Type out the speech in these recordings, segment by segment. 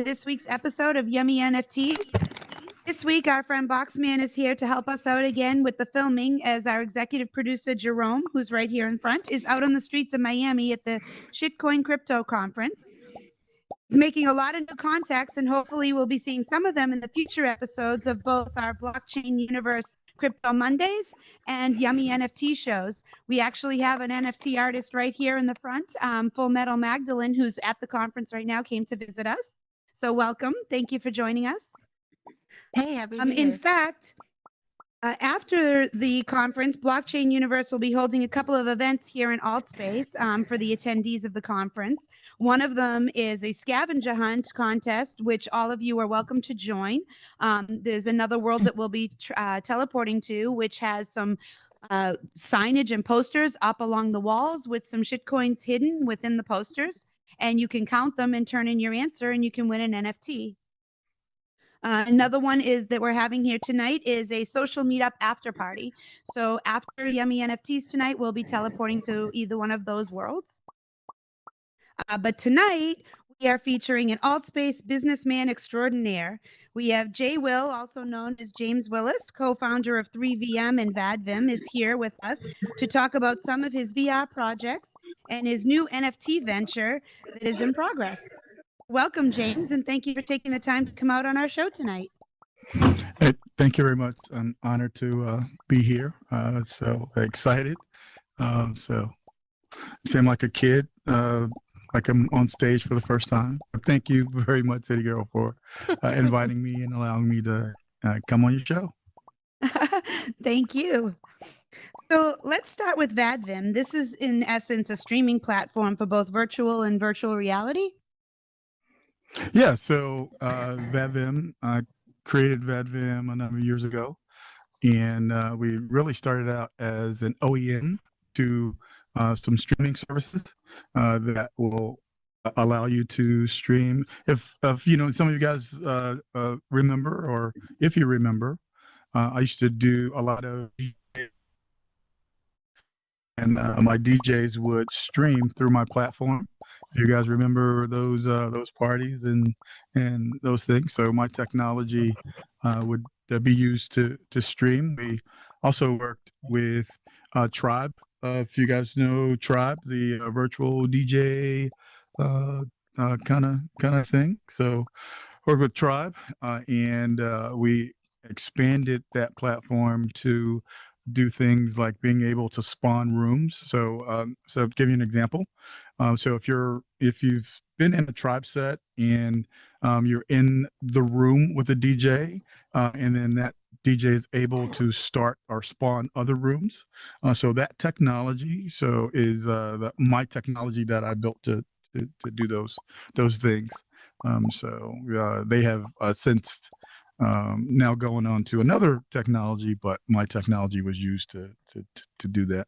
this week's episode of Yummy NFTs. This week, our friend Boxman is here to help us out again with the filming, as our executive producer, Jerome, who's right here in front, is out on the streets of Miami at the Shitcoin Crypto Conference. He's making a lot of new contacts, and hopefully we'll be seeing some of them in the future episodes of both our Blockchain Universe Crypto Mondays and Yummy NFT shows. We actually have an NFT artist right here in the front, Full Metal Magdalene, who's at the conference right now, came to visit us. So welcome. Thank you for joining us. Hey, happy to be In here. fact, after the conference, Blockchain Universe will be holding a couple of events here in AltSpace for the attendees of the conference. One of them is a scavenger hunt contest, which all of you are welcome to join. There's another world that we'll be teleporting to, which has some signage and posters up along the walls with some shitcoins hidden within the posters. And you can count them and turn in your answer, and you can win an NFT. Another one is that we're having here tonight is a social meetup after party. So after Yummy NFTs tonight, we'll be teleporting to either one of those worlds. But tonight, we are featuring an AltSpace businessman extraordinaire. We have Jay Will, also known as James Willis, co-founder of 3VM and VADVIM, is here with us to talk about some of his VR projects and his new NFT venture that is in progress. Welcome, James, and thank you for taking the time to come out on our show tonight. Hey, thank you very much. I'm honored to be here. So excited. So seem like a kid, like I'm on stage for the first time. But thank you very much, City Girl, for inviting me and allowing me to come on your show. Thank you. So let's start with VADVIM. This is, in essence, a streaming platform for both virtual and virtual reality. Yeah, so VADVIM, I created VADVIM a number of years ago, and we really started out as an OEM to some streaming services that will allow you to stream. If you know, some of you guys remember, or if you remember, I used to do a lot of and my DJs would stream through my platform. You guys remember those parties and those things? So my technology would be used to stream. We also worked with Tribe. If you guys know Tribe, the virtual DJ kind of thing. So worked with Tribe, and we expanded that platform to do things like being able to spawn rooms. So so to give you an example, so if you've been in a Tribe set and you're in the room with a DJ, and then that DJ is able to start or spawn other rooms. So that technology is my technology that I built to do those things. So they have since now going on to another technology, but my technology was used to do that.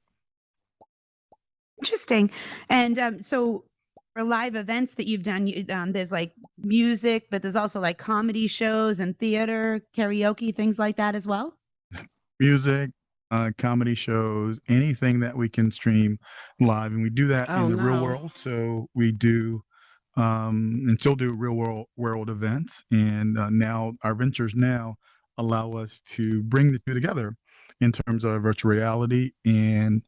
Interesting. And so for live events that you've done, there's like music, but there's also like comedy shows and theater, karaoke, things like that as well. Music, comedy shows, anything that we can stream live, and we do that in the real world. So we do and still do real world events, and now our ventures now allow us to bring the two together in terms of virtual reality and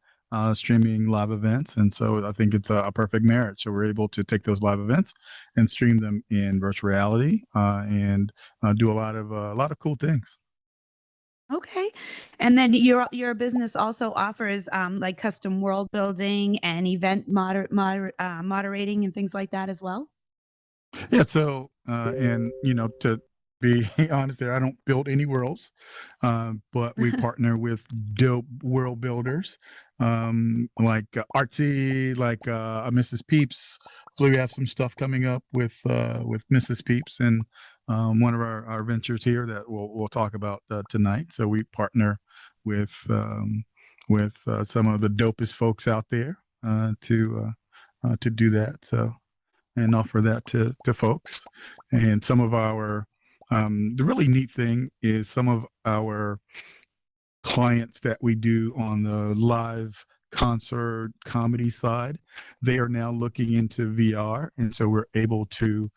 streaming live events. And so I think it's a perfect marriage. So we're able to take those live events and stream them in virtual reality and do a lot of cool things. Okay. And then your business also offers like custom world building and event moderating and things like that as well. Yeah. So and you know, to be honest there, I don't build any worlds, but we partner with dope world builders like Artsy, like Mrs. Peeps. So we have some stuff coming up with Mrs. Peeps and one of our ventures here that we'll talk about tonight. So we partner with some of the dopest folks out there to do that. So and offer that to folks. And some of our the really neat thing is some of our clients that we do on the live concert comedy side. They are now looking into VR, and so we're able to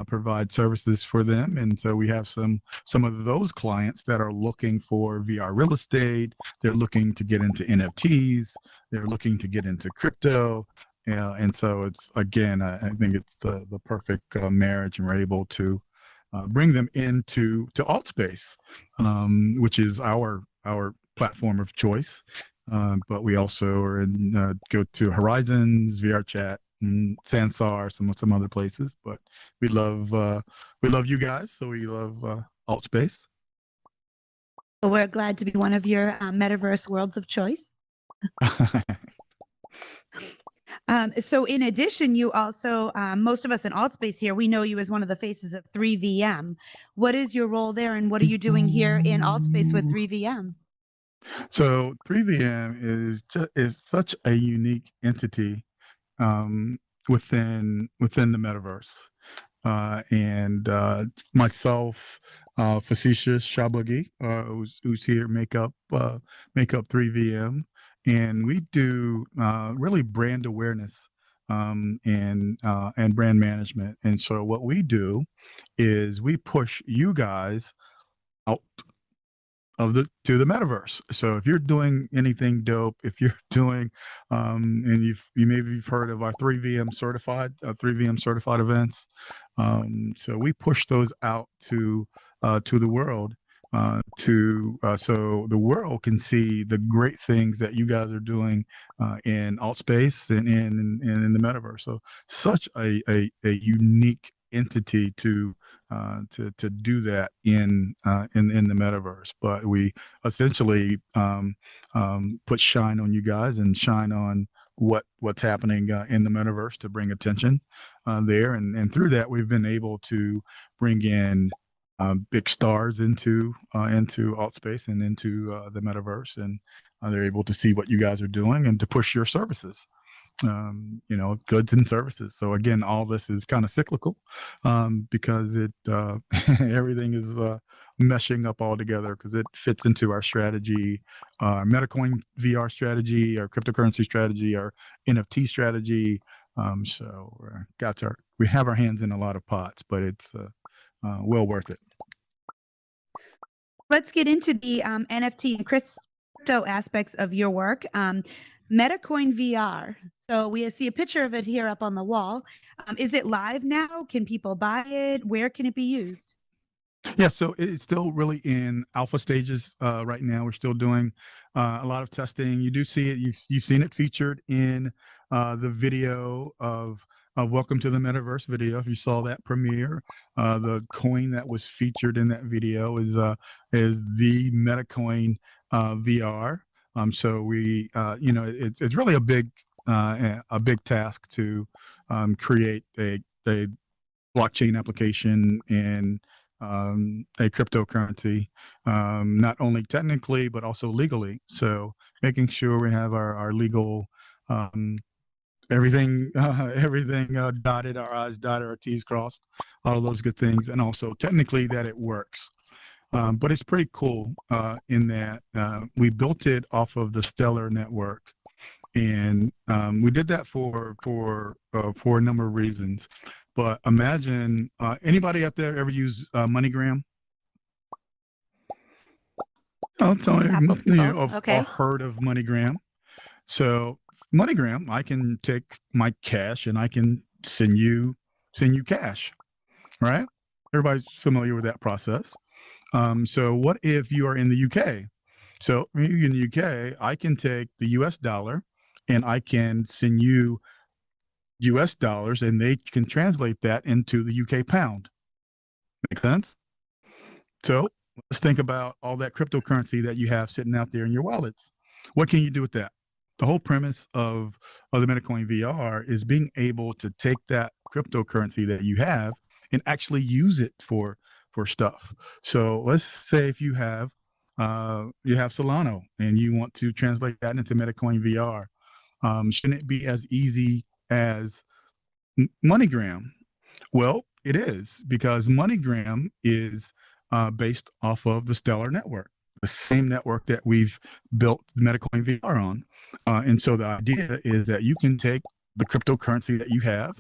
provide services for them. And so we have some of those clients that are looking for VR real estate. They're looking to get into NFTs. They're looking to get into crypto. And so it's, again, I think it's the perfect marriage, and we're able to bring them into alt space, which is our platform of choice. But we also are in go to Horizons, VR Chat, and Sansar, some other places. But we love you guys, so we love alt space. Well, we're glad to be one of your metaverse worlds of choice. So in addition, you also, most of us in AltSpace here, we know you as one of the faces of 3VM. What is your role there, and what are you doing here in AltSpace with 3VM? So 3VM is such a unique entity within the metaverse. And myself, Facetious Shabugi, who's here, make up 3VM. And we do really brand awareness and brand management. And so what we do is we push you guys out to the metaverse. So if you're doing anything dope, if you're doing and you maybe you've heard of our 3VM certified events. So we push those out to the world, so the world can see the great things that you guys are doing in alt space and in the metaverse. So such a unique entity to do that in the metaverse. But we essentially put shine on you guys and shine on what's happening in the metaverse to bring attention there, and through that we've been able to bring in big stars into alt space and into the metaverse, and they're able to see what you guys are doing and to push your services, goods and services. So again, all this is kind of cyclical because it everything is meshing up all together because it fits into our strategy, our MetaCoin VR strategy, our cryptocurrency strategy, our NFT strategy. So we have our hands in a lot of pots, but it's well worth it. Let's get into the NFT and crypto aspects of your work. MetaCoin VR. So we see a picture of it here up on the wall. Is it live now? Can people buy it? Where can it be used? Yeah, so it's still really in alpha stages right now. We're still doing a lot of testing. You do see it. You've seen it featured in the video of Welcome to the Metaverse video. If you saw that premiere, the coin that was featured in that video is the MetaCoin VR. So we, it's really a big task to create a blockchain application and a cryptocurrency, not only technically but also legally. So making sure we have our legal everything dotted, our I's dotted, our T's crossed, all of those good things, and also technically that it works. But it's pretty cool in that we built it off of the Stellar network, and we did that for a number of reasons. But imagine anybody out there ever use MoneyGram? Oh, it's only Okay. heard of MoneyGram. So MoneyGram, I can take my cash and I can send you cash, right? Everybody's familiar with that process. So what if you are in the UK? So in the UK, I can take the US dollar and I can send you US dollars, and they can translate that into the UK pound. Make sense? So let's think about all that cryptocurrency that you have sitting out there in your wallets. What can you do with that? The whole premise of the MetaCoin VR is being able to take that cryptocurrency that you have and actually use it for stuff. So let's say if you have Solano and you want to translate that into MetaCoin VR, shouldn't it be as easy as MoneyGram? Well, it is, because MoneyGram is based off of the Stellar network. the same network that we've built Metacoin VR on. And so the idea is that you can take the cryptocurrency that you have,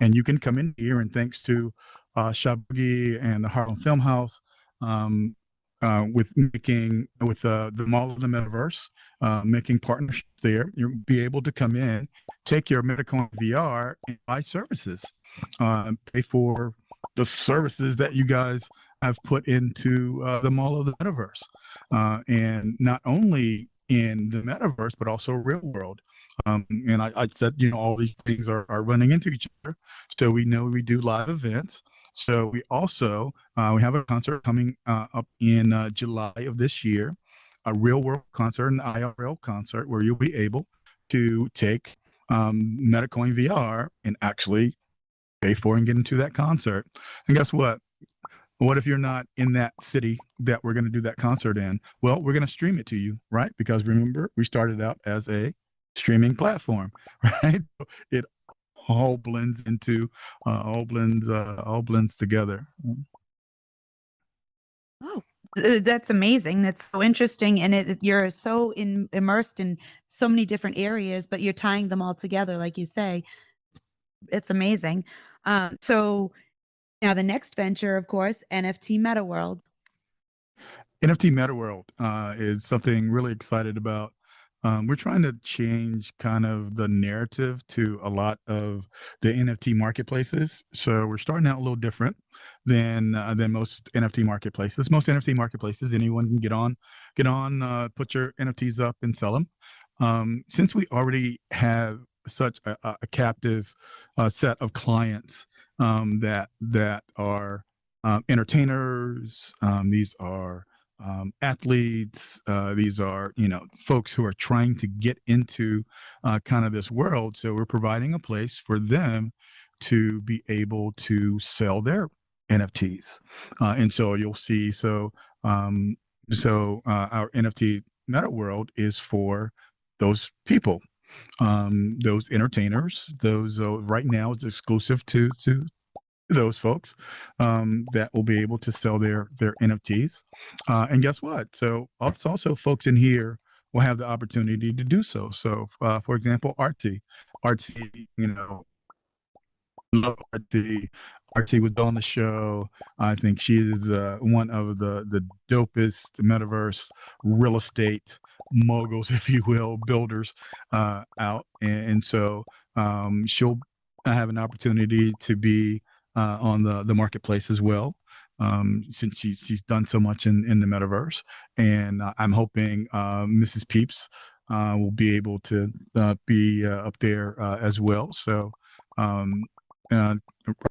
and you can come in here, and thanks to Shabugi and the Harlem Film House, with the Mall of the Metaverse, making partnerships there, you'll be able to come in, take your Metacoin VR, and buy services, pay for the services that you guys have put into the Mall of the Metaverse, and not only in the Metaverse but also real world. And I said, all these things are running into each other. So we know we do live events. So we also we have a concert coming up in July of this year, a real world concert, an IRL concert, where you'll be able to take Metacoin VR and actually pay for and get into that concert. And guess what? What if you're not in that city that we're going to do that concert in? Well, we're going to stream it to you, right? Because remember, we started out as a streaming platform, right? It all blends into, all blends together. Oh, that's amazing. That's so interesting. And you're so immersed in so many different areas, but you're tying them all together, like you say. It's amazing. So now the next venture, of course, NFT Meta World. NFT Meta World is something really excited about. We're trying to change kind of the narrative to a lot of the NFT marketplaces. So we're starting out a little different than most NFT marketplaces. Most NFT marketplaces, anyone can get on, put your NFTs up and sell them. Since we already have such a captive set of clients that are entertainers, these are athletes, these are folks who are trying to get into kind of this world. So we're providing a place for them to be able to sell their NFTs, and so you'll see. So our NFT Meta World is for those people, those entertainers. Those right now it's exclusive to those folks that will be able to sell their NFTs. And guess what? So also folks in here will have the opportunity to do so. So for example, Artsy, love Artsy. Artsy was on the show. I think she is one of the dopest metaverse real estate moguls, if you will, builders out. And so she'll have an opportunity to be on the marketplace as well, since she's done so much in the metaverse. And I'm hoping Mrs. Peeps will be able to be up there as well. So a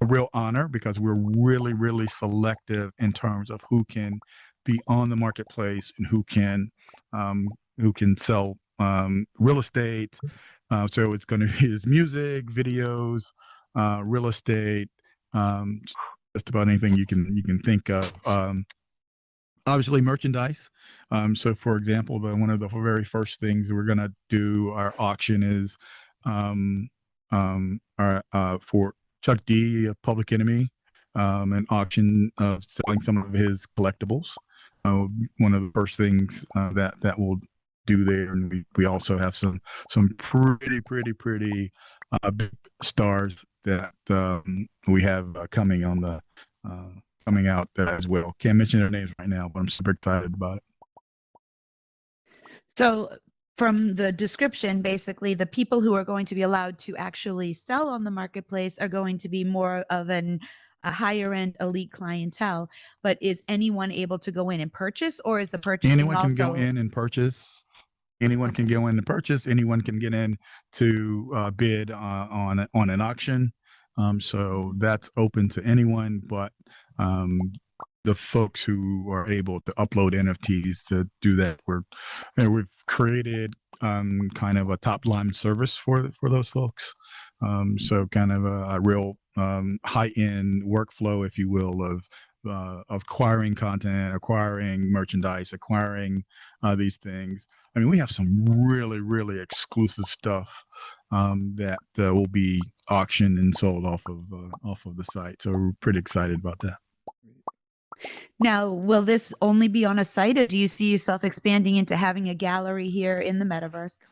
real honor, because we're really, really selective in terms of who can be on the marketplace and who can sell real estate. So it's going to be his music, videos, real estate, just about anything you can think of. Obviously merchandise. So for example, one of the very first things we're going to do, our auction is for Chuck D of Public Enemy, an auction of selling some of his collectibles. One of the first things that we'll do there, and we also have some pretty big stars that we have coming out as well. Can't mention their names right now, but I'm super excited about it. So from the description, basically, the people who are going to be allowed to actually sell on the marketplace are going to be more of a higher end elite clientele. But is anyone able to go in and purchase, or is the purchasing anyone also... can go in and purchase? Anyone can go in and purchase. Anyone can get in to bid on an auction. So that's open to anyone, but the folks who are able to upload NFTs to do that, we've created kind of a top line service for those folks. So kind of a real high end workflow, if you will, of acquiring content, acquiring merchandise, acquiring these things. I mean, we have some really, really exclusive stuff that will be auctioned and sold off of the site. So we're pretty excited about that. Now, will this only be on a site, or do you see yourself expanding into having a gallery here in the metaverse?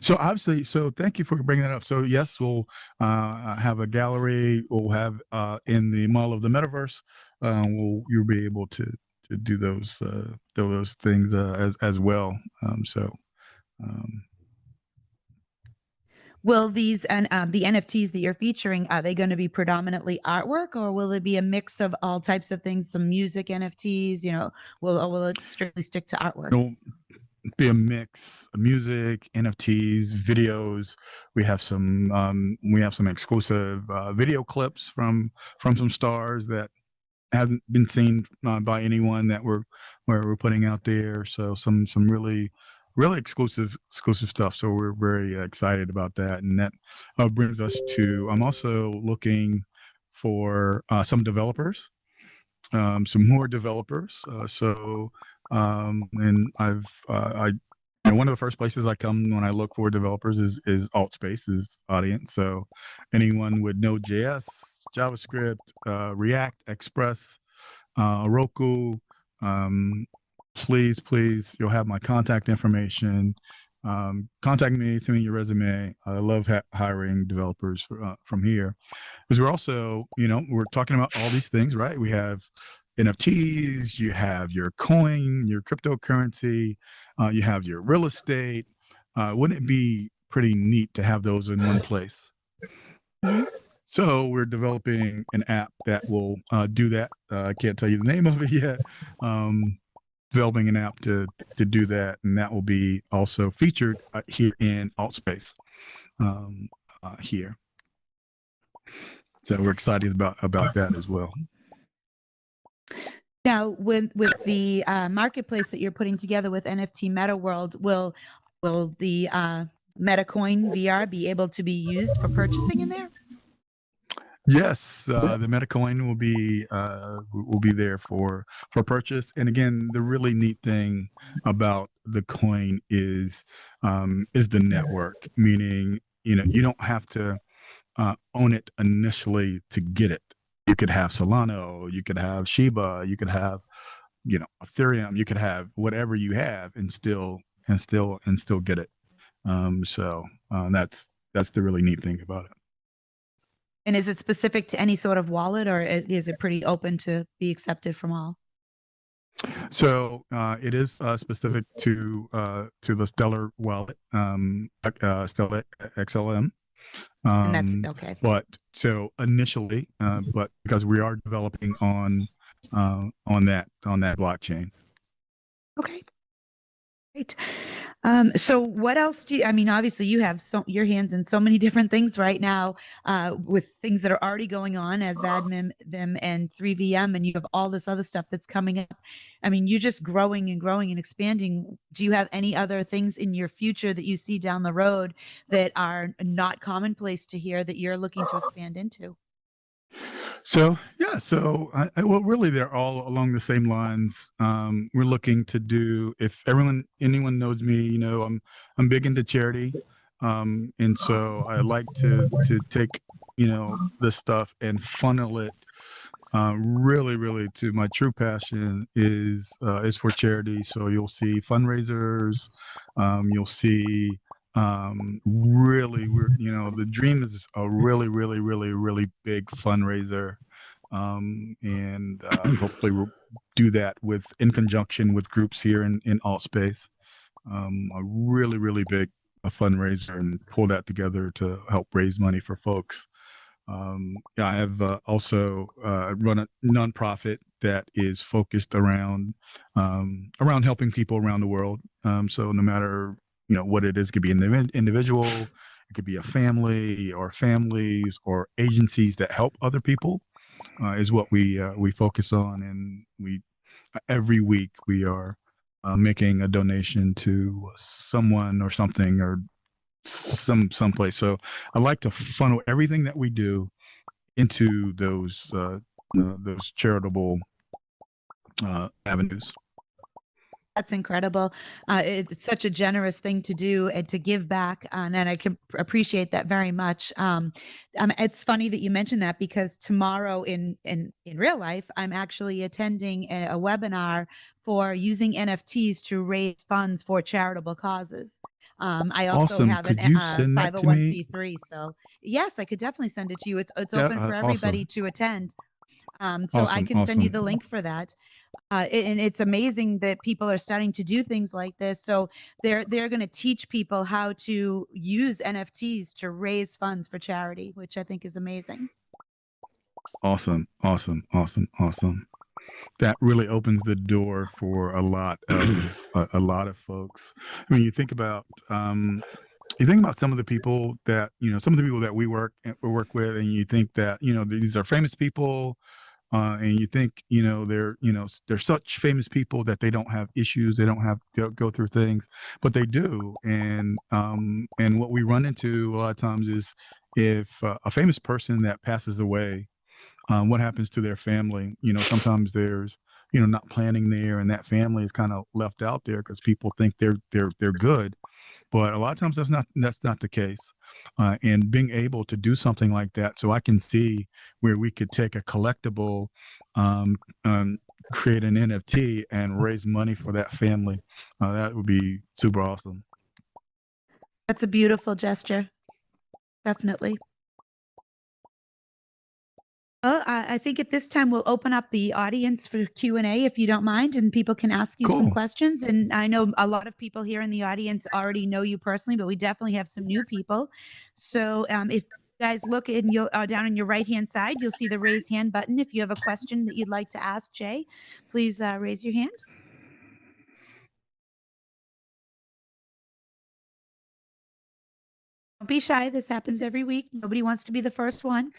So obviously, so thank you for bringing that up. So yes, we'll have a gallery. We'll have in the Mall of the Metaverse. You'll be able to do those things as well. Um, Will these and the NFTs that you're featuring, are they going to be predominantly artwork, or will it be a mix of all types of things, some music NFTs, or will it strictly stick to artwork? it'll be a mix of music, NFTs, videos. We have some exclusive video clips from some stars that hasn't been seen by anyone that we're putting out there. So some really exclusive stuff. So we're very excited about that, and that brings us to. I'm also looking for some developers, some more developers. And one of the first places I come when I look for developers is Altspace, is audience. So anyone with Node.js, JavaScript, React, Express, Roku, please, you'll have my contact information. Contact me, send me your resume. I love hiring developers from here, because we're also, we're talking about all these things, right? We have NFTs, you have your coin, your cryptocurrency, you have your real estate. Wouldn't it be pretty neat to have those in one place? So we're developing an app that will do that. I can't tell you the name of it yet. Developing an app to do that, and that will be also featured here in Altspace here. So we're excited about that as well. Now, with the marketplace that you're putting together with NFT Meta World, will the MetaCoin VR be able to be used for purchasing in there? Yes, the MetaCoin will be there for purchase. And again, the really neat thing about the coin is the network, meaning you don't have to own it initially to get it. You could have Solana, you could have Shiba, you could have Ethereum, you could have whatever you have and still get it. So that's the really neat thing about it. And is it specific to any sort of wallet, or is it pretty open to be accepted from all? So it is specific to the Stellar wallet, Stellar XLM. And that's okay. But so initially, but because we are developing on that blockchain. Okay. Great. So what else do you, obviously you have your hands in so many different things right now, with things that are already going on as VAD, Vim, and 3VM, and you have all this other stuff that's coming up. You're just growing and expanding. Do you have any other things in your future that you see down the road that are not commonplace to hear that you're looking to expand into? So yeah, well, really, they're all along the same lines. We're looking to do. If anyone knows me, I'm big into charity, and so I like to take this stuff and funnel it. Really, to my true passion is for charity. So you'll see fundraisers, you'll see the dream is a really big fundraiser, and hopefully we'll do that in conjunction with groups here in Altspace, a really big fundraiser, and pull that together to help raise money for folks. I have also run a nonprofit that is focused around helping people around the world. So no matter what it is, it could be an individual, it could be a family or families or agencies that help other people, is what we focus on. And every week we are making a donation to someone or something or someplace. So I like to funnel everything that we do into those charitable avenues. That's incredible. It's such a generous thing to do and to give back, and I can appreciate that very much. It's funny that you mentioned that because tomorrow in real life, I'm actually attending a webinar for using NFTs to raise funds for charitable causes. I also Awesome. have an Could you send that to me? 501c3, so yes, I could definitely send it to you. It's Yeah, open for everybody awesome. to attend. So I Awesome. can send you Awesome. the link for that. And it's amazing that people are starting to do things like this. So they're going to teach people how to use NFTs to raise funds for charity, which I think is amazing. Awesome. Awesome. Awesome. Awesome. That really opens the door for a lot of a lot of folks. I mean, you think about some of the people that some of the people that we work with, and you think that these are famous people, and you think they're such famous people that they don't have issues, they don't have to go through things, but they do. And what we run into a lot of times is if a famous person that passes away, what happens to their family. Sometimes there's not planning there, and that family is kind of left out there because people think they're good, but a lot of times that's not the case. And being able to do something like that, so I can see where we could take a collectible, um, um, create an NFT and raise money for that family. That would be super awesome. That's a beautiful gesture. Definitely. Well, I think at this time we'll open up the audience for Q&A if you don't mind, and people can ask you some Cool. questions. And I know a lot of people here in the audience already know you personally, but we definitely have some new people. So if you guys look in down on your right-hand side, you'll see the raise hand button. If you have a question that you'd like to ask Jay, please raise your hand. Don't be shy. This happens every week. Nobody wants to be the first one.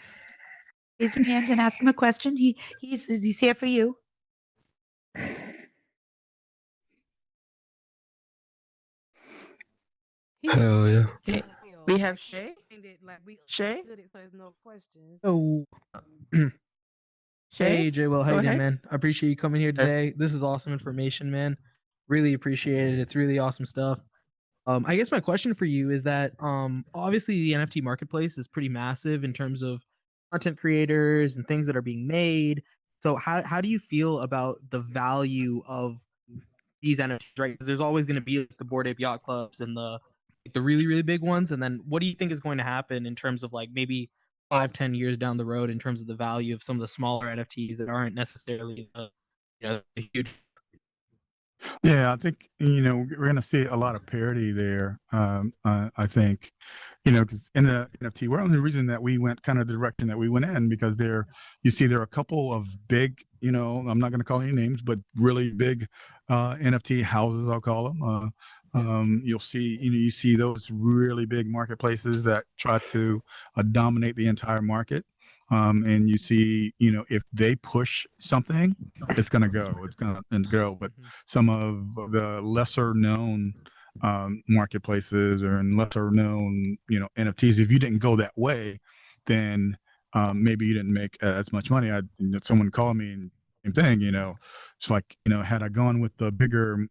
Raise your hand and ask him a question. He's here for you. Hell yeah. We have Shay. Shay? Oh, Shay? hey, Jay. Well, how Go you doing, ahead. man? I appreciate you coming here today. This is awesome information, man. Really appreciate it. It's really awesome stuff. I guess my question for you is that obviously the NFT marketplace is pretty massive in terms of content creators and things that are being made. So how do you feel about the value of these NFTs, right? Because there's always going to be like the Bored Ape Yacht Clubs and the really, really big ones. And then what do you think is going to happen in terms of like maybe 5-10 years down the road in terms of the value of some of the smaller NFTs that aren't necessarily the huge. Yeah, I think we're going to see a lot of parity there. I think because in the NFT world, the reason that we went kind of the direction that we went in, because there are a couple of big, I'm not going to call any names, but really big NFT houses, I'll call them. You'll see, you see those really big marketplaces that try to dominate the entire market. And you see, if they push something, it's going to go. It's going to go. But some of the lesser known marketplaces or in lesser known, NFTs, if you didn't go that way, then maybe you didn't make as much money. Someone called me and same thing, it's like, had I gone with the bigger,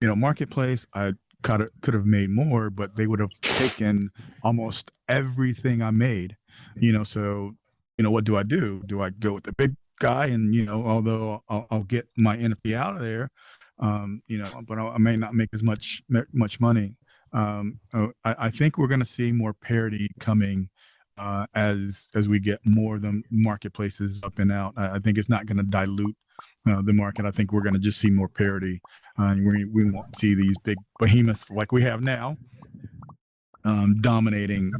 marketplace, I could have made more, but they would have taken almost everything I made, so what do I do? Do I go with the big guy? And although I'll get my NFT out of there, but I may not make as much money. I think we're going to see more parity coming as we get more of the marketplaces up and out. I think it's not going to dilute the market. I think we're going to just see more parity, and we won't see these big behemoths like we have now dominating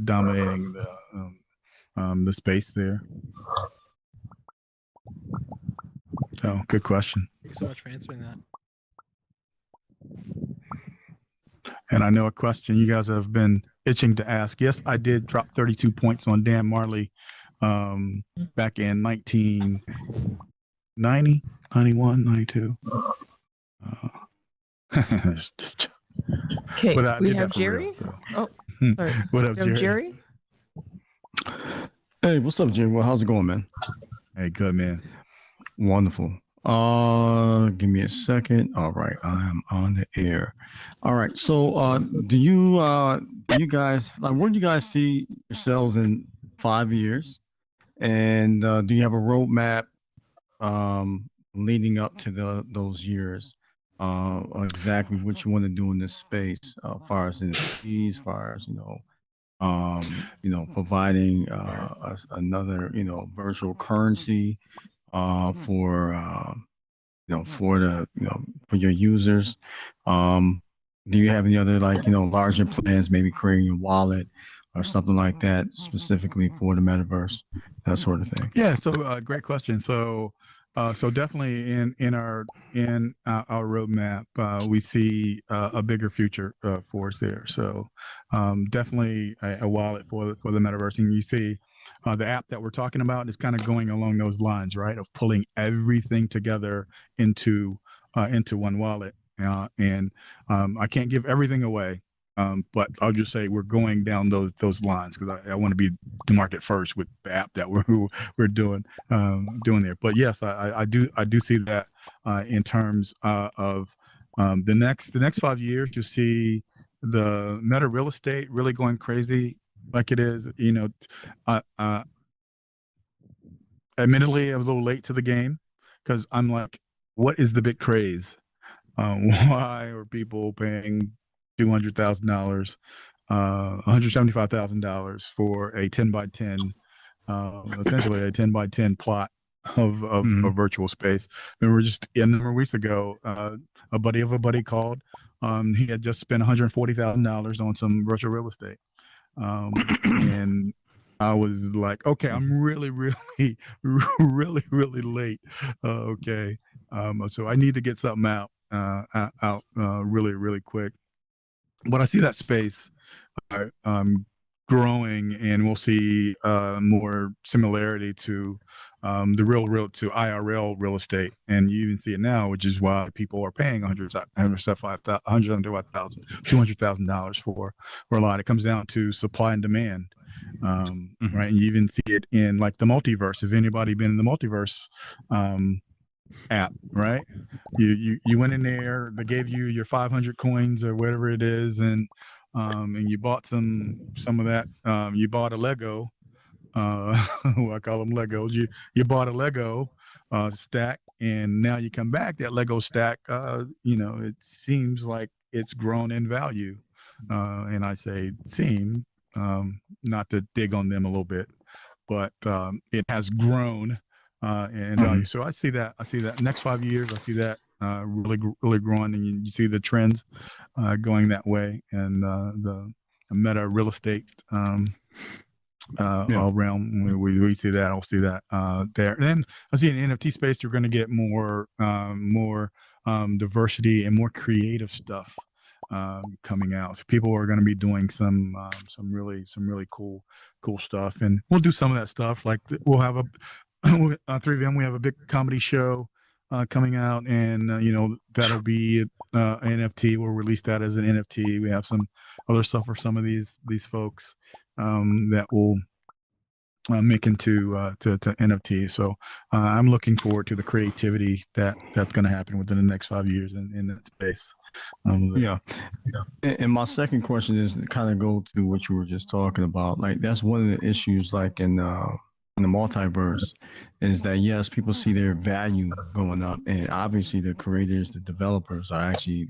the space there. So good question. Thanks so much for answering that. And I know a question you guys have been itching to ask. Yes, I did drop 32 points on Dan Marley back in 1990, 91, 92. Okay, but I we did have that for Jerry. real, so. Oh, sorry. What up, We have Jerry? Jerry? Hey, what's up, Jim? Well, how's it going, man? Hey, good man. Wonderful. Give me a second. All right, I am on the air. All right. So, do you guys like where do you guys see yourselves in 5 years? And do you have a roadmap leading up to those years? Exactly what you want to do in this space, as far as NFTs, as far as providing another virtual currency for for the for your users. Um, do you have any other like larger plans, maybe creating a wallet or something like that specifically for the metaverse, that sort of thing? Yeah, so great question. So definitely in our roadmap, we see a bigger future for us there. So definitely a wallet for the metaverse, and you see the app that we're talking about is kind of going along those lines, right? Of pulling everything together into one wallet, and I can't give everything away. But I'll just say we're going down those lines because I want to be the market first with the app that we're doing there. But yes, I do see that in terms of the next 5 years. You see the meta real estate really going crazy like it is. Admittedly, I was a little late to the game because I'm like, what is the big craze? Why are people paying $200,000, $175,000 for a 10 by 10, essentially a 10 by 10 plot of Mhm. a virtual space? And we're just a number of weeks ago, a buddy of a buddy called. He had just spent $140,000 on some virtual real estate. And I was like, okay, I'm really, really, really late. Okay. So I need to get something out really, really quick. But I see that space growing, and we'll see more similarity to the real to IRL real estate, and you even see it now, which is why people are paying $175,000, $200,000 for a lot. It comes down to supply and demand, Mhm. right? And you even see it in like the multiverse. If anybody been in the multiverse app, right? You went in there, they gave you your 500 coins or whatever it is, and you bought some of that. You bought a Lego. Well, I call them Legos. You bought a Lego stack, and now you come back. That Lego stack, it seems like it's grown in value. And I say seem, not to dig on them a little bit, but it has grown in value. So I see that. Next 5 years, I see that really growing, and you see the trends going that way, and the meta real estate Yeah. realm. We see that. I'll see that there. And then I see in the NFT space, you're going to get more diversity and more creative stuff coming out. So people are going to be doing some really cool stuff, and we'll do some of that stuff. Like we'll have a 3VM. We have a big comedy show coming out, and that'll be NFT. We'll release that as an NFT. We have some other stuff for some of these folks that will make into to NFT. So I'm looking forward to the creativity that's going to happen within the next 5 years in that space. Yeah. And my second question is to kind of go to what you were just talking about. Like that's one of the issues, like in the multiverse, is that yes, people see their value going up, and obviously the creators, the developers are actually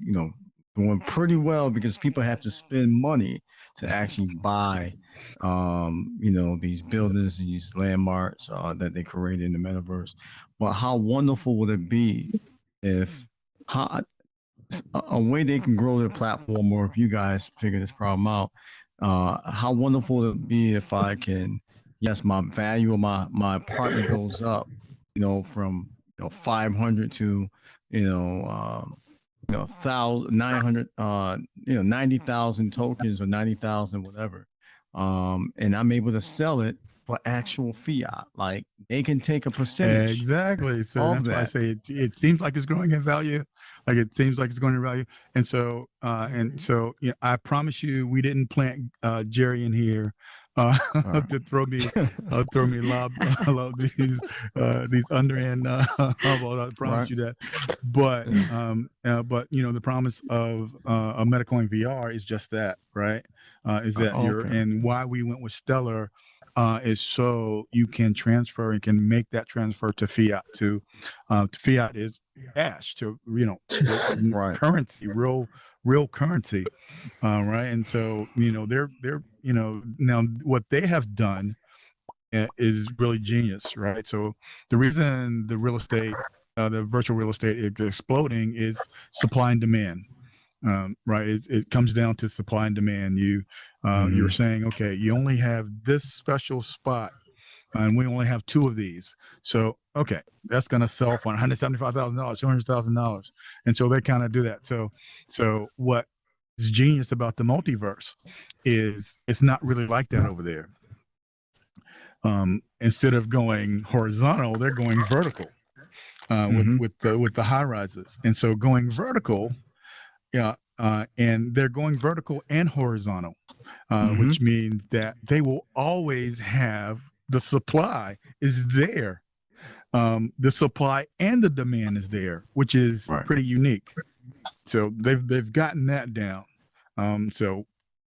doing pretty well because people have to spend money to actually buy these buildings, these landmarks that they created in the metaverse. But how wonderful would it be if how a way they can grow their platform, or if you guys figure this problem out, how wonderful would it be if I can, yes, my value of my apartment goes up, from 500 to you know um, 900 90,000 tokens or 90,000 whatever, and I'm able to sell it for actual fiat. Like they can take a percentage Exactly. So of that's why I that. say it seems like it's growing in value. Like it seems like it's growing in value. And so I promise you, we didn't plant Jerry in here right. to throw me lob these underhand well, I promise Right. you that. But Yeah. but the promise of a MetaCoin VR is just that, right? Is that Okay. and why we went with Stellar is so you can transfer and can make that transfer to fiat. To fiat is cash, to Right. currency, real currency, right? And so they're now what they have done is really genius, right? So the reason the virtual real estate is exploding is supply and demand. Right, it comes down to supply and demand. You're saying, okay, you only have this special spot, and we only have two of these. So, okay, that's going to sell for $175,000, $200,000, and so they kind of do that. So what is genius about the multiverse is it's not really like that over there. Instead of going horizontal, they're going vertical with the high rises, and so going vertical. Yeah, and they're going vertical and horizontal, which means that they will always have the supply is there. The supply and the demand is there, which is Right. pretty unique. So they've gotten that down. So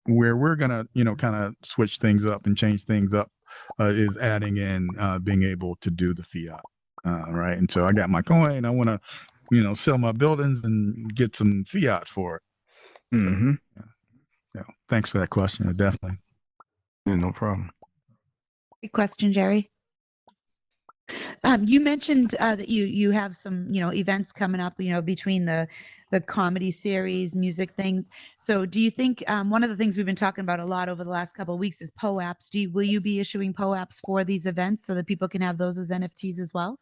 where we're gonna kind of switch things up and change things up is adding in being able to do the fiat, right? And so I got my coin. I want to sell my buildings and get some fiat for it. So, thanks for that question. Definitely. Yeah, no problem. Great question, Jerry. You mentioned that you have some events coming up between the comedy series, music things. So do you think one of the things we've been talking about a lot over the last couple of weeks is POAPs? Will you be issuing POAPs for these events so that people can have those as NFTs as well?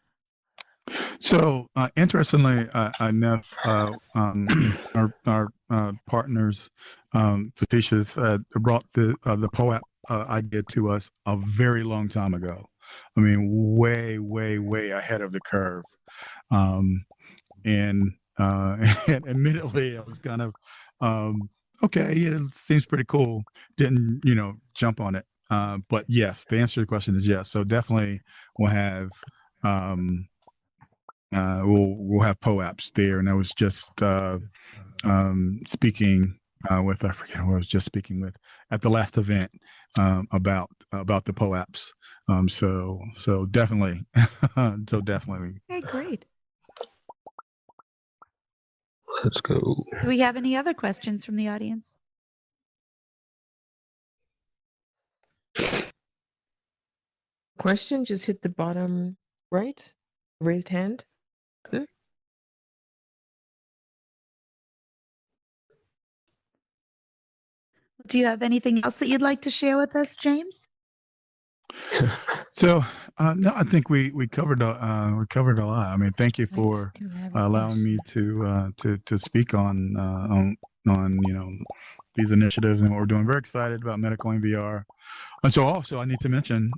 So interestingly enough, our partners, Facetious, brought the POAP idea to us a very long time ago. I mean, way, way, way ahead of the curve. And and admittedly, I was kind of okay. Yeah, it seems pretty cool. Didn't jump on it. But yes, the answer to the question is yes. So definitely we'll have. We'll have POAPs there, and I was just speaking with I forget who I was just speaking with at the last event about the POAPs. So definitely, so definitely. Okay, great. Let's go. Do we have any other questions from the audience? Question, just hit the bottom right, raised hand. Good. Do you have anything else that you'd like to share with us, James? So no, I think we covered a lot. I mean, thank you for allowing me to speak on these initiatives and what we're doing. Very excited about MetaCoin VR. And so also I need to mention,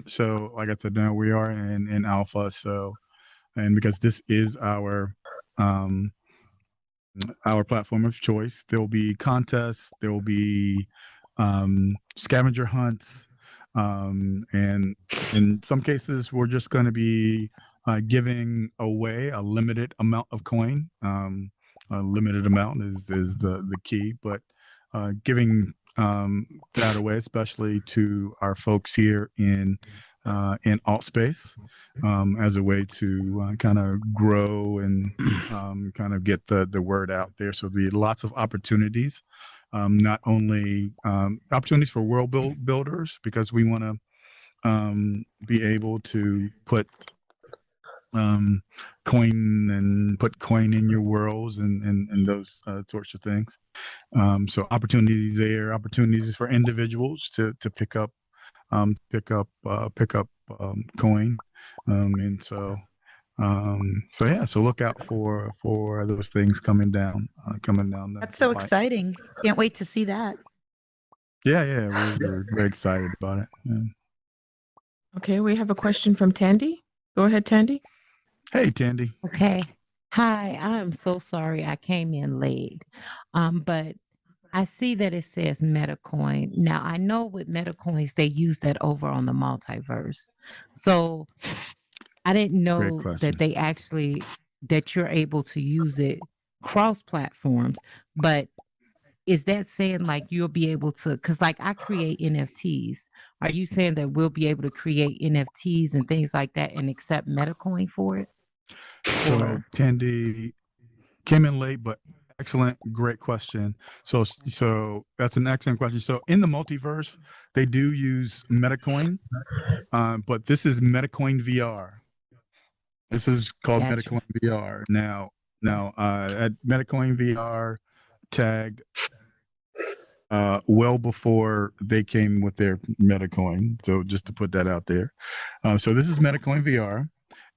so like I said, now we are in alpha. So, and because this is our platform of choice, there'll be contests, there will be scavenger hunts, and in some cases we're just going to be giving away a limited amount of coin. A limited amount is the key, but giving that away, especially to our folks here in alt space, as a way to kind of grow and kind of get the word out there. So there'll be lots of opportunities, not only opportunities for world builders, because we want to be able to put coin in your worlds and those sorts of things. So opportunities there, opportunities for individuals to pick up coin, and so yeah, so look out for those things coming down That's so pipe. exciting. Can't wait to see that. Yeah, we're very excited about it. Yeah. Okay, we have a question from Tandy. Go ahead, Tandy. Hey, Tandy. Okay. Hi, I'm so sorry I came in late. But I see that it says Metacoin. Now I know with Metacoins they use that over on the multiverse. So I didn't Great know question. that they actually that you're able to use it cross platforms. But is that saying like you'll be able to? Because like I create NFTs. Are you saying that we'll be able to create NFTs and things like that and accept Metacoin for it? So Or Tandy came in late, but excellent, great question. So that's an excellent question. So in the multiverse, they do use Metacoin, but this is Metacoin VR. This is called Gotcha. Metacoin VR. Now, at Metacoin VR tagged well before they came with their Metacoin. So just to put that out there. So this is Metacoin VR.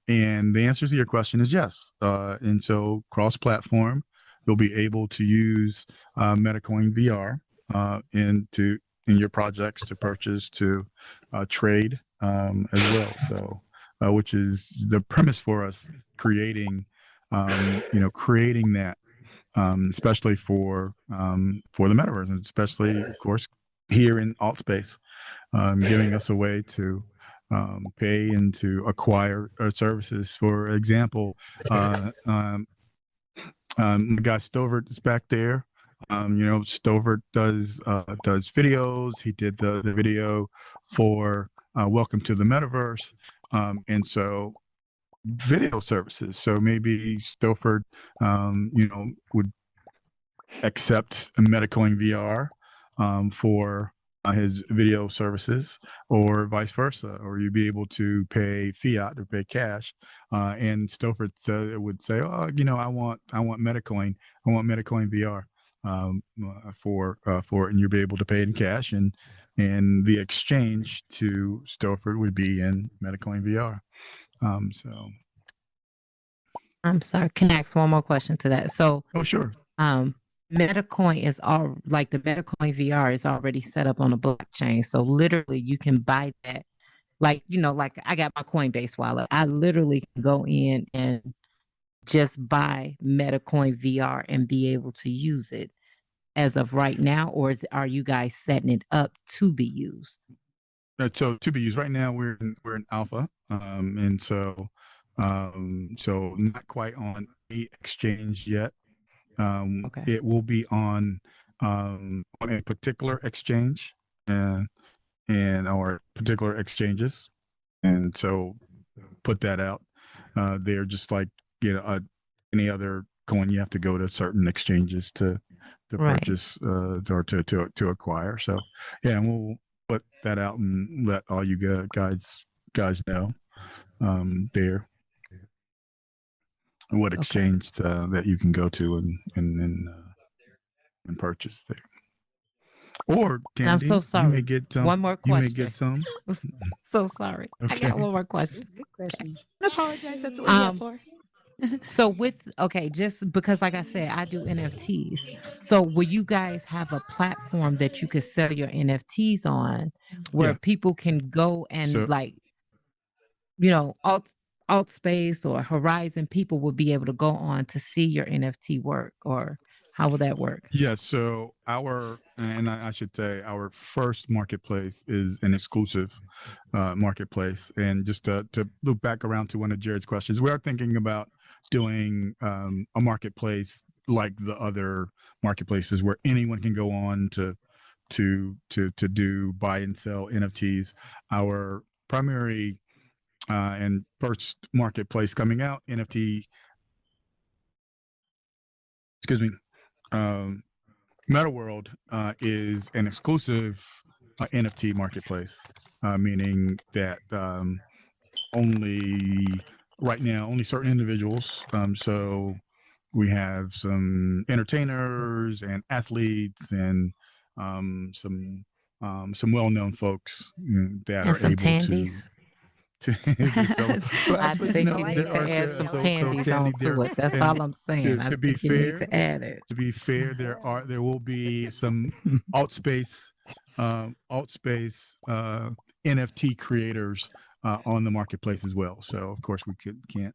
And the answer to your question is yes. And so cross-platform, you'll be able to use Metacoin VR in your projects to purchase, to trade as well. So, which is the premise for us creating, creating that, especially for the metaverse, and especially, of course, here in alt space, giving us a way to pay and to acquire services. For example, the guy Stovert is back there. Stovert does videos. He did the video for Welcome to the Metaverse, and so video services. So maybe Stovert, would accept a Metacoin VR for his video services, or vice versa, or you'd be able to pay fiat or pay cash, and Stoford would say, "Oh, I want Metacoin, I want Metacoin VR for it," and you'd be able to pay it in cash, and the exchange to Stoford would be in Metacoin VR. So, I'm sorry. Can I ask one more question to that? So, oh sure. Metacoin is all like the Metacoin VR is already set up on a blockchain. So literally you can buy that. Like, like I got my Coinbase wallet. I literally can go in and just buy Metacoin VR and be able to use it as of right now, or are you guys setting it up to be used? So to be used right now, we're in alpha, and so not quite on a exchange yet. Okay. It will be on a particular exchange and our particular exchanges, and so put that out. They're just like any other coin. You have to go to certain exchanges to Right. purchase or to acquire. So yeah, and we'll put that out and let all you guys know there what Okay. exchange that you can go to and purchase there. Or And I'm Tandy, so you sorry. may get some. One more You may question. get some. So sorry. I Okay. got one more question. Good question. I apologize. That's what we're here for. So just because like I said, I do NFTs. So will you guys have a platform that you could sell your NFTs on where Yeah. people can go and So alt space or horizon people will be able to go on to see your NFT work, or how will that work? yeah, so I should say our first marketplace is an exclusive marketplace. And just to loop back around to one of Jared's questions, we are thinking about doing a marketplace like the other marketplaces where anyone can go on to do buy and sell NFTs. Our primary and first marketplace coming out, NFT, excuse me, Meta World is an exclusive NFT marketplace, meaning that right now only certain individuals. So we have some entertainers and athletes and some well-known folks that And are some able tandies. to sell it. So I actually, think no, you need there to are add some so tandies Tandy, onto it. That's and all I'm saying. I to be think you need fair, to add it. to be fair, there will be some alt space NFT creators on the marketplace as well. So of course we can't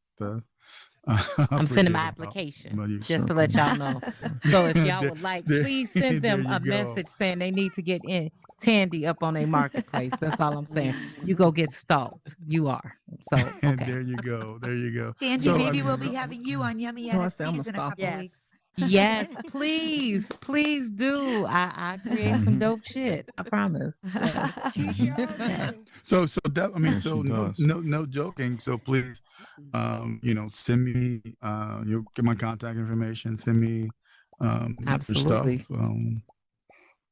I'm sending my Forget about application money. just to let y'all know. So if y'all There- would like, there- please send there them you a go. message saying they need to get in Tandy up on a marketplace. That's all I'm saying. You go get stalked. You are. So And okay. there you go. There you go. Sandy, So, I maybe we'll mean, be having you on Yummy No, I say I'ma NFTs in a stop couple Yes. weeks. Yes, please, please do. I create some dope shit. I promise. Yes. Okay. so I mean, Yes, so she does. no joking. So please, send me, you'll get my contact information. Send me, your stuff. Absolutely.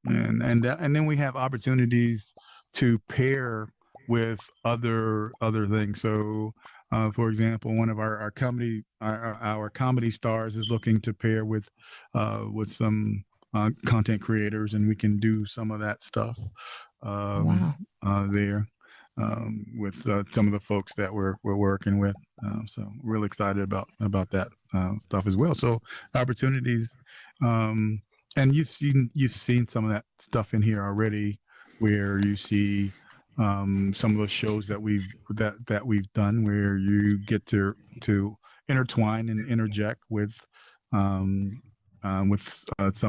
And then we have opportunities to pair with other things. So, for example, one of our comedy stars is looking to pair with some content creators, and we can do some of that stuff Wow. there with some of the folks that we're working with. So really excited about that stuff as well. So opportunities, and you've seen some of that stuff in here already, where you see some of those shows that we've done, where you get to intertwine and interject with some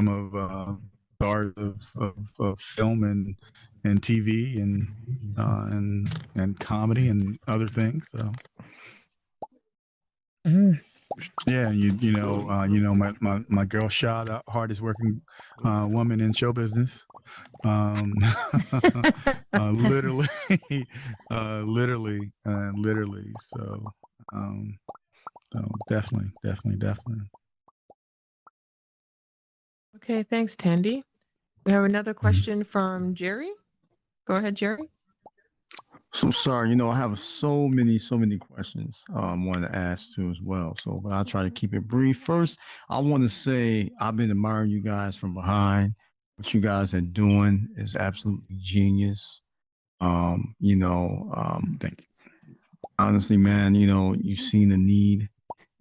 of stars of film and TV and comedy and other things. So Mm. yeah, my girl Shah, the hardest working woman in show business. Literally, literally. So, definitely. Okay, thanks, Tandy. We have another question from Jerry. Go ahead, Jerry. So sorry, I have so many questions I want to ask too as well. So, but I'll try to keep it brief. First, I want to say I've been admiring you guys from behind. What you guys are doing is absolutely genius. Thank you. Honestly, man, you've seen the need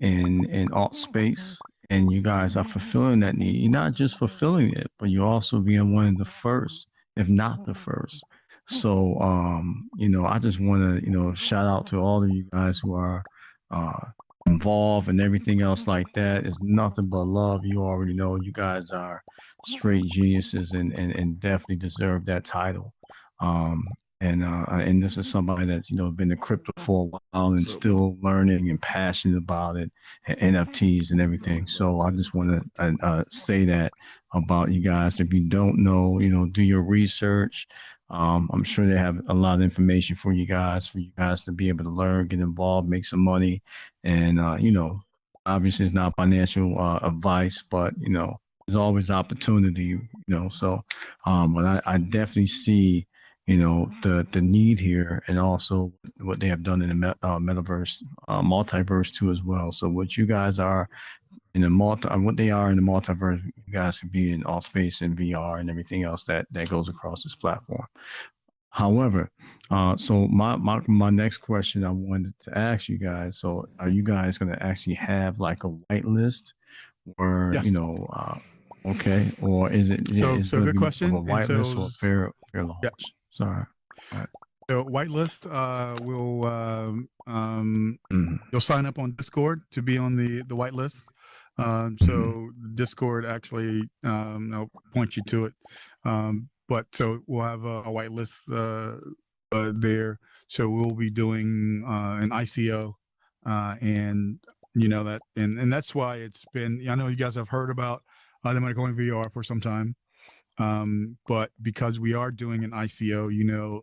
in alt space, and you guys are fulfilling that need. You're not just fulfilling it, but you're also being one of the first, if not the first. So, I just want to, shout out to all of you guys who are uh, involved and everything else like that. It's nothing but love. You already know you guys are straight geniuses and definitely deserve that title. Um, and this is somebody that's been in crypto for a while and still learning and passionate about it, and NFTs and everything. So I just want to say that about you guys. If you don't know, do your research. I'm sure they have a lot of information for you guys to be able to learn, get involved, make some money, and obviously it's not financial advice, but there's always opportunity. So but I definitely see the need here, and also what they have done in the metaverse, multiverse too as well. So what you guys are in the what they are in the multiverse, you guys can be in all space and VR and everything else that goes across this platform. However, so my next question I wanted to ask you guys. So are you guys going to actually have like a whitelist, or Yes. okay, or is it So is it going to good be question. a And whitelist so or fair launch? yeah. Sorry. So whitelist will Mhm. you'll sign up on Discord to be on the whitelist. So Discord actually I'll point you to it. But so we'll have a whitelist there. So we'll be doing an ICO, and that and that's why it's been. I know you guys have heard about the Bitcoin VR for some time. But because we are doing an ICO,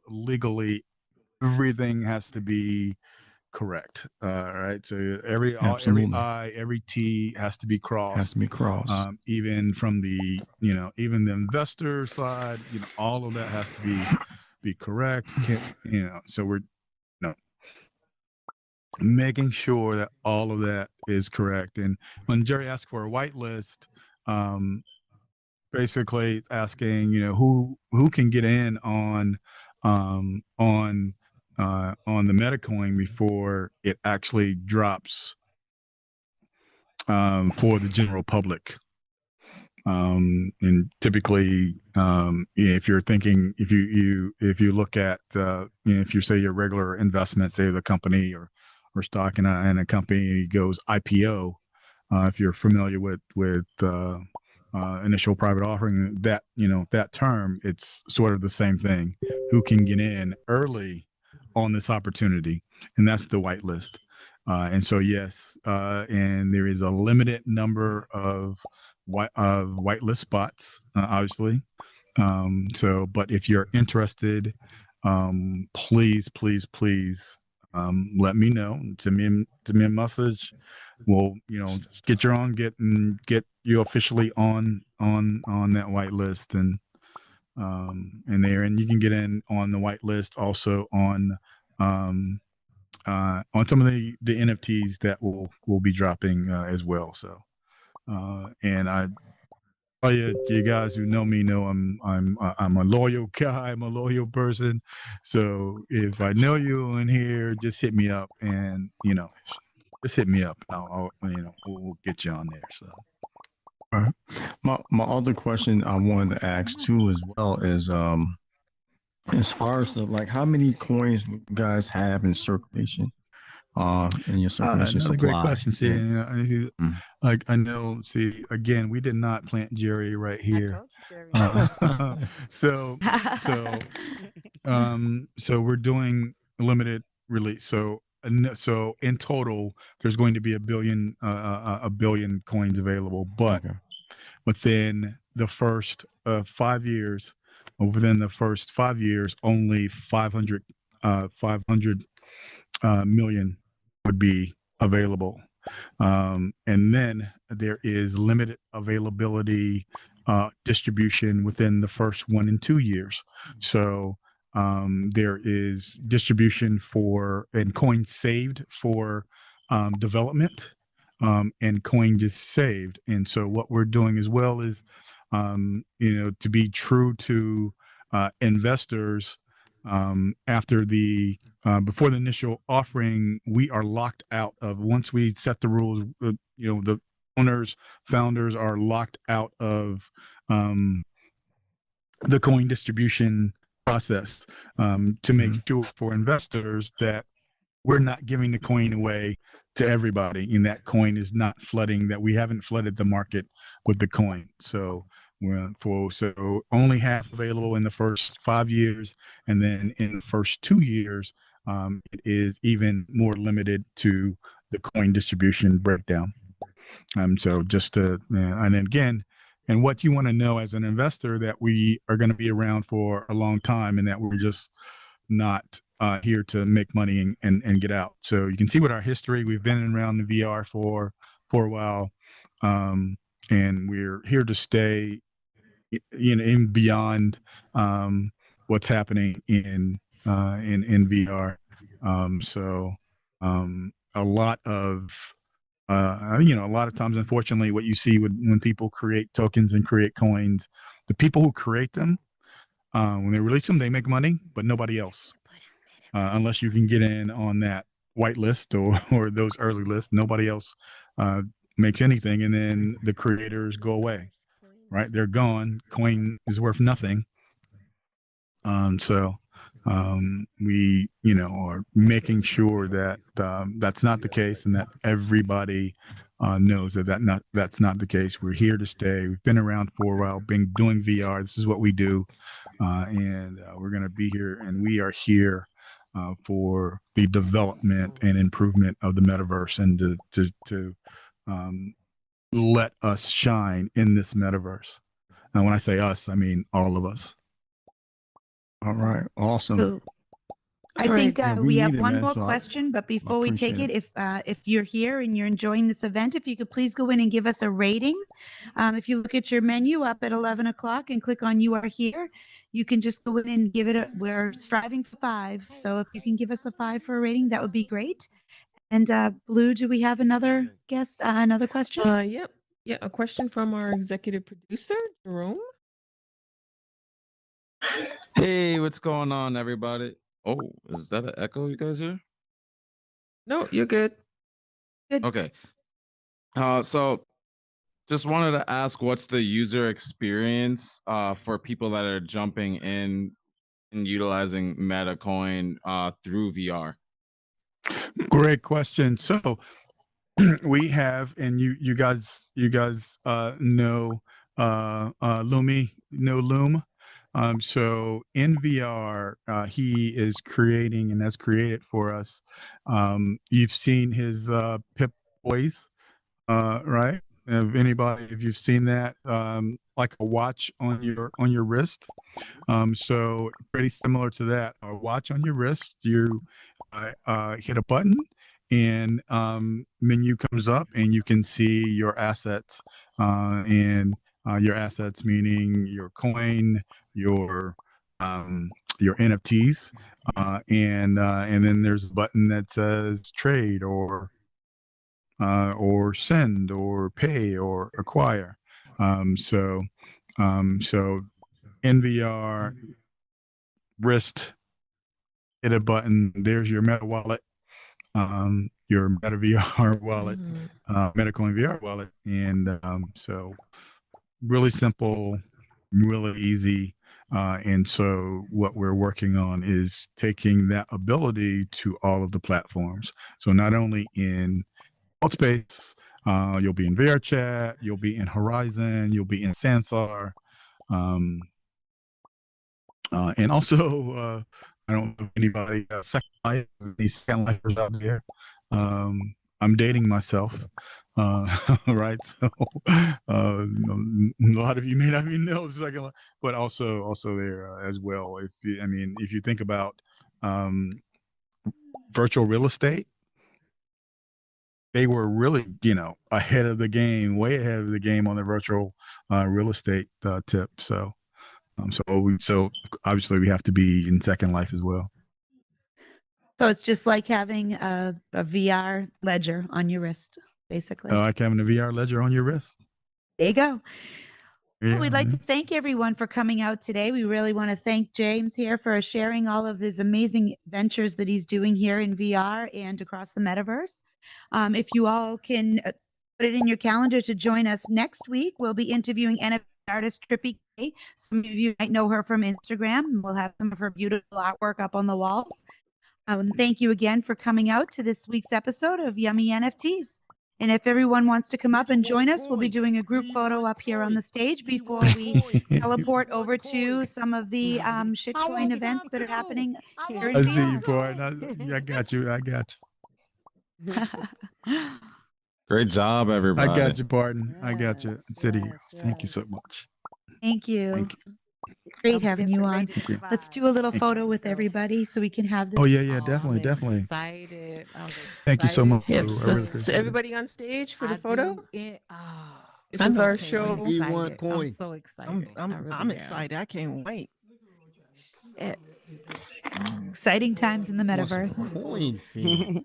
legally everything has to be correct. Right. So every Absolutely. I, every T has to be Has crossed. to be crossed. Even from the, even the investor side, all of that has to be correct. So we're making sure that all of that is correct. And when Jerry asked for a whitelist, basically asking, who can get in on the Metacoin before it actually drops for the general public. And typically, if you're thinking, if you look at, if you say your regular investment, say the company or or stock in a company goes IPO, if you're familiar with initial private offering, that that term, it's sort of the same thing. Who can get in early on this opportunity, and that's the whitelist. And so yes, and there is a limited number of whitelist spots, obviously. So, but if you're interested, please, please, please, let me know. To me a message. We'll, get get you officially on that white list, and you can get in on the white list also on some of the NFTs that will be dropping as well. So, and you guys who know me know I'm a loyal guy. I'm a loyal person. So if I know you in here, just hit me up, and just hit me up. I'll we'll get you on there. So. All right. My other question I wanted to ask too as well is as far as how many coins you guys have in circulation, in your circulation Another supply? great question. See, Mm. I know. See, again, we did not plant Jerry right here. So we're doing a limited release. So in total, there's going to be a billion coins available, but Okay. within the first 5 years, within the first 5 years, only 500 million would be available. And then there is limited availability distribution within the first 1 and 2 years. So there is distribution and coins saved for development, and coin just saved. And so what we're doing as well is, to be true to investors, after before the initial offering, we are locked out of, once we set the rules, the founders are locked out of the coin distribution process, to make sure for investors that we're not giving the coin away to everybody, and that coin is not flooding, that we haven't flooded the market with the coin. So so only half available in the first 5 years, and then in the first 2 years, it is even more limited to the coin distribution breakdown. So just to, and then again, and what you want to know as an investor, that we are going to be around for a long time, and that we're just not here to make money and get out. So you can see with our history, we've been around the VR for a while, and we're here to stay, in beyond what's happening in VR. So a lot of a lot of times, unfortunately, what you see when people create tokens and create coins, the people who create them, when they release them, they make money, but nobody else. Unless you can get in on that white list or those early lists, nobody else makes anything, and then the creators go away. Right, they're gone. Coin is worth nothing. So we, are making sure that that's not the case, and that everybody knows that's not the case. We're here to stay. We've been around for a while, been doing VR. This is what we do, and we're going to be here, and we are here for the development and improvement of the metaverse, and to let us shine in this metaverse. And when I say us, I mean all of us. All right. Awesome. So I All think right. Yeah, we we have need it, one man, more so I question, but before we take appreciate it, if you're here and you're enjoying this event, if you could please go in and give us a rating. If you look at your menu up at 11 o'clock and click on "You Are Here," you can just go in and give it we're striving for 5. So if you can give us a 5 for a rating, that would be great. And Blue, do we have another guest, another question? Yep. Yeah, a question from our executive producer, Jerome. Hey, what's going on, everybody? Oh, is that an echo you guys hear? No, you're good. Okay. So just wanted to ask, what's the user experience for people that are jumping in and utilizing MetaCoin through VR? Great question. So we have, and you guys know Lumi, know Loom. So in VR, he is creating and has created for us. You've seen his Pip Boys, right? If you've seen that, like a watch on your wrist. So pretty similar to that. A watch on your wrist, you hit a button, and menu comes up, and you can see your assets. And your assets meaning your coin, your your NFTs, and then there's a button that says trade or send or pay or acquire. So NVR wrist, hit a button. There's your Meta wallet, your Meta VR wallet, MetaCoin VR wallet, and so really simple, really easy. And so what we're working on is taking that ability to all of the platforms. So not only in Altspace, you'll be in VR Chat, you'll be in Horizon, you'll be in Sansar, and also I don't know if anybody Second Life, any Second Lifers out there. I'm dating myself, right? So a lot of you may not even know Second Life, but also there as well. If you think about virtual real estate, they were really, ahead of the game, way ahead of the game on the virtual real estate tip. So obviously we have to be in Second Life as well. So it's just like having a VR ledger on your wrist, basically. Like having a VR ledger on your wrist. There you go. Yeah, Well, we'd like to thank everyone for coming out today. We really want to thank James here for sharing all of his amazing ventures that he's doing here in VR and across the metaverse. If you all can put it in your calendar to join us next week, we'll be interviewing NFT artist Trippy K. Some of you might know her from Instagram. We'll have some of her beautiful artwork up on the walls. Thank you again for coming out to this week's episode of Yummy NFTs. And if everyone wants to come up and join us, we'll be doing a group photo up here on the stage before we teleport over to some of the shitcoin events that are happening here in I see you, VR. boy. I got you. Great job, everybody. I got you, pardon. I got you. City. Thank you so much. Thank you. Thank you. Great having you on. you. Let's do a little photo with everybody so we can have this. Oh yeah, definitely. Excited. Thank you so much. Yep. I So, really appreciate it. everybody on stage for the photo. This is our show. I'm so excited. I'm excited. I can't wait. Exciting times in the metaverse. Coin fee.